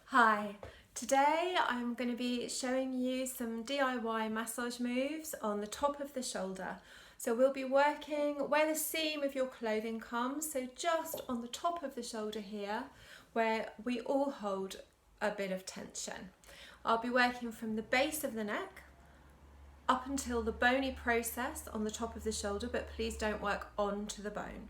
Hi, today I'm going to be showing you some DIY massage moves on the top of the shoulder. So we'll be working where the seam of your clothing comes, so just on the top of the shoulder here, where we all hold a bit of tension. I'll be working from the base of the neck up until the bony process on the top of the shoulder, but please don't work onto the bone.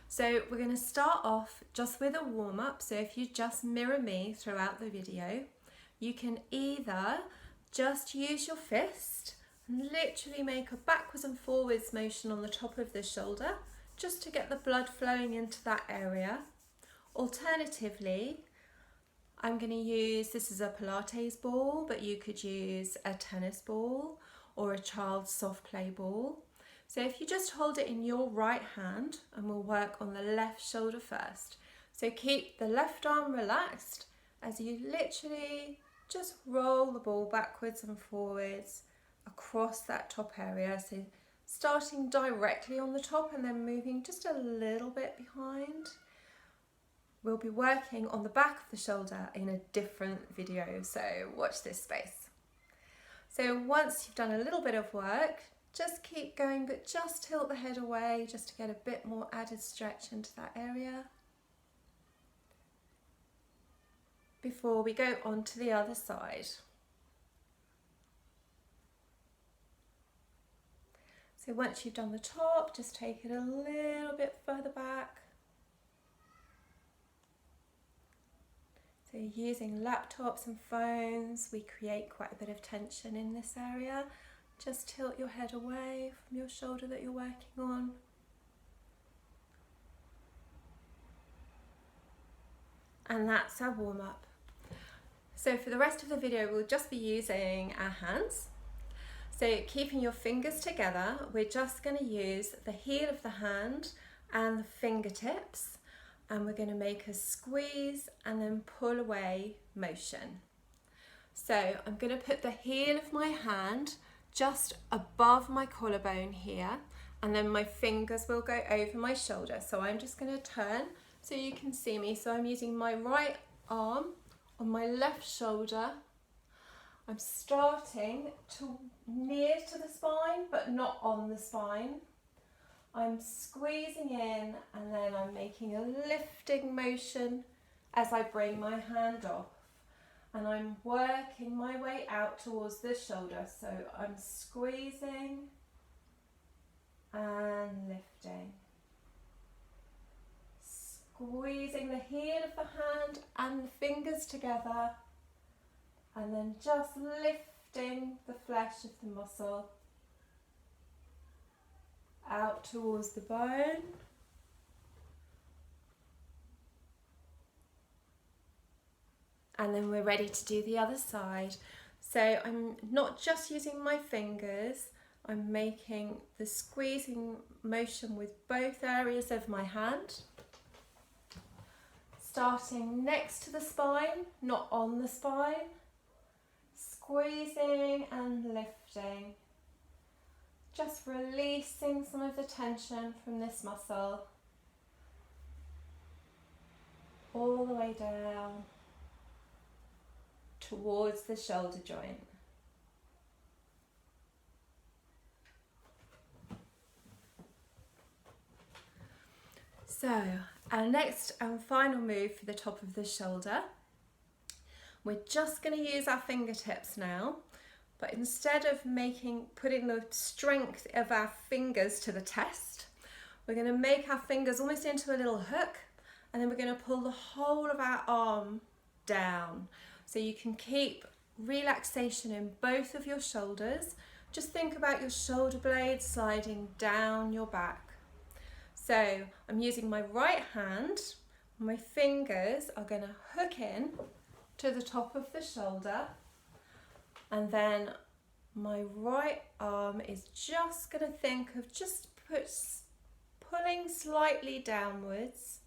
So we're going to start off just with a warm-up. So if you just mirror me throughout the video, you can either just use your fist and literally make a backwards and forwards motion on the top of the shoulder just to get the blood flowing into that area. Alternatively, I'm going to use, this is a Pilates ball, but you could use a tennis ball or a child's soft play ball. So if you just hold it in your right hand, and we'll work on the left shoulder first. So keep the left arm relaxed as you literally just roll the ball backwards and forwards across that top area. So starting directly on the top and then moving just a little bit behind. We'll be working on the back of the shoulder in a different video, so watch this space. So once you've done a little bit of work, just keep going, but just tilt the head away just to get a bit more added stretch into that area before we go on to the other side. So once you've done the top, just take it a little bit further back. So using laptops and phones, we create quite a bit of tension in this area. Just tilt your head away from your shoulder that you're working on. And that's our warm-up. So for the rest of the video, we'll just be using our hands. So keeping your fingers together, we're just going to use the heel of the hand and the fingertips, and we're going to make a squeeze and then pull away motion. So I'm going to put the heel of my hand just above my collarbone here, and then my fingers will go over my shoulder. So I'm just going to turn so you can see me. So I'm using my right arm on my left shoulder. I'm starting to near to the spine, but not on the spine. I'm squeezing in, and then I'm making a lifting motion as I bring my hand off. And I'm working my way out towards the shoulder. So I'm squeezing and lifting. Squeezing the heel of the hand and the fingers together. And then just lifting the flesh of the muscle out towards the bone. And then we're ready to do the other side. So I'm not just using my fingers, I'm making the squeezing motion with both areas of my hand. Starting next to the spine, not on the spine. Squeezing and lifting. Just releasing some of the tension from this muscle. All the way down towards the shoulder joint. So our next and final move for the top of the shoulder, we're just going to use our fingertips now, but instead of putting the strength of our fingers to the test, we're going to make our fingers almost into a little hook, and then we're going to pull the whole of our arm down. So you can keep relaxation in both of your shoulders. Just think about your shoulder blades sliding down your back. So I'm using my right hand, my fingers are going to hook in to the top of the shoulder, and then my right arm is just going to think of just pulling slightly downwards.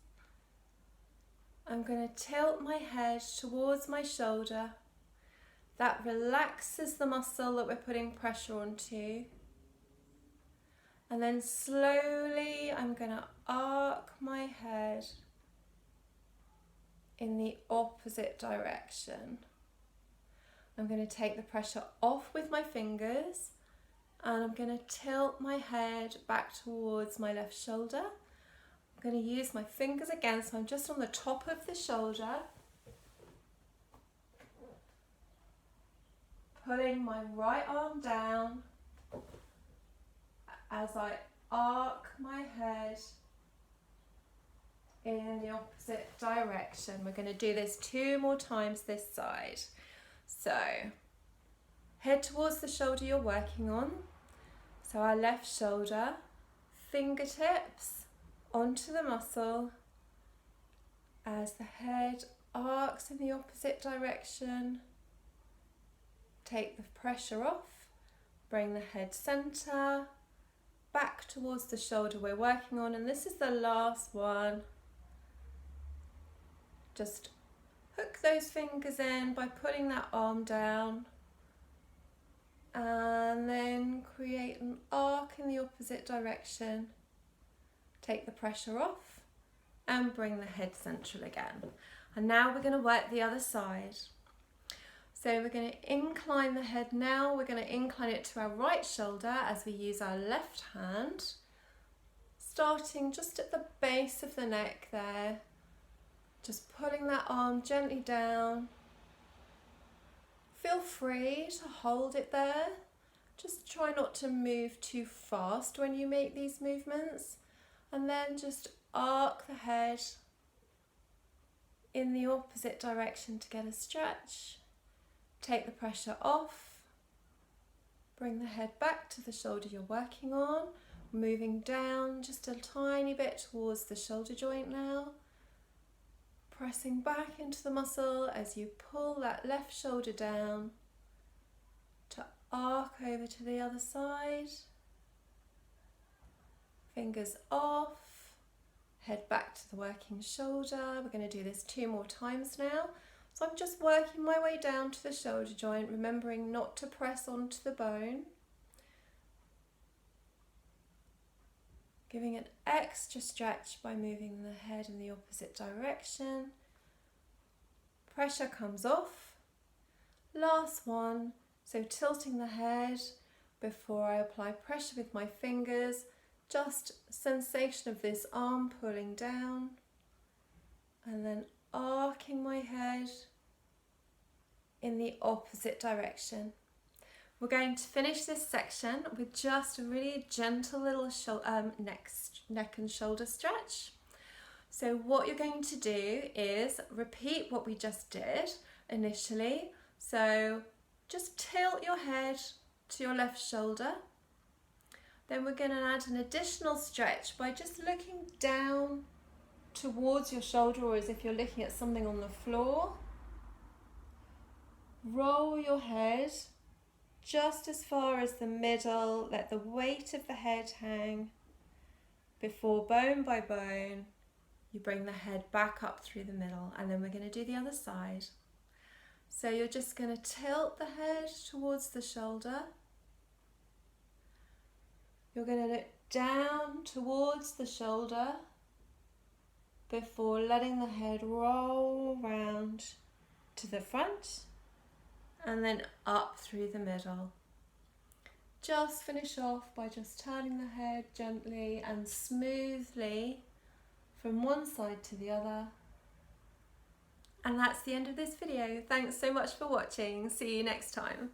I'm going to tilt my head towards my shoulder. That relaxes the muscle that we're putting pressure onto. And then slowly I'm going to arc my head in the opposite direction. I'm going to take the pressure off with my fingers and I'm going to tilt my head back towards my left shoulder. I'm going to use my fingers again, so I'm just on the top of the shoulder, pulling my right arm down as I arc my head in the opposite direction. We're going to do this 2 more times this side. So head towards the shoulder you're working on. So our left shoulder, fingertips onto the muscle as the head arcs in the opposite direction. Take the pressure off, bring the head center back towards the shoulder we're working on, and this is the last one. Just hook those fingers in by putting that arm down and then create an arc in the opposite direction. Take the pressure off and bring the head central again. And now we're going to work the other side. So we're going to incline the head now. We're going to incline it to our right shoulder as we use our left hand, starting just at the base of the neck there. Just pulling that arm gently down. Feel free to hold it there. Just try not to move too fast when you make these movements. And then just arc the head in the opposite direction to get a stretch. Take the pressure off. Bring the head back to the shoulder you're working on. Moving down just a tiny bit towards the shoulder joint now. Pressing back into the muscle as you pull that left shoulder down to arc over to the other side. Fingers off, head back to the working shoulder. We're going to do this 2 more times now. So I'm just working my way down to the shoulder joint, remembering not to press onto the bone. Giving an extra stretch by moving the head in the opposite direction. Pressure comes off. Last one. So tilting the head before I apply pressure with my fingers. Just sensation of this arm pulling down. And then arcing my head in the opposite direction. We're going to finish this section with just a really gentle little neck and shoulder stretch. So what you're going to do is repeat what we just did initially. So just tilt your head to your left shoulder. Then we're going to add an additional stretch by just looking down towards your shoulder, or as if you're looking at something on the floor. Roll your head just as far as the middle, let the weight of the head hang before bone by bone you bring the head back up through the middle, and then we're going to do the other side. So you're just going to tilt the head towards the shoulder. You're going to look down towards the shoulder before letting the head roll round to the front and then up through the middle. Just finish off by just turning the head gently and smoothly from one side to the other. And that's the end of this video. Thanks so much for watching. See you next time.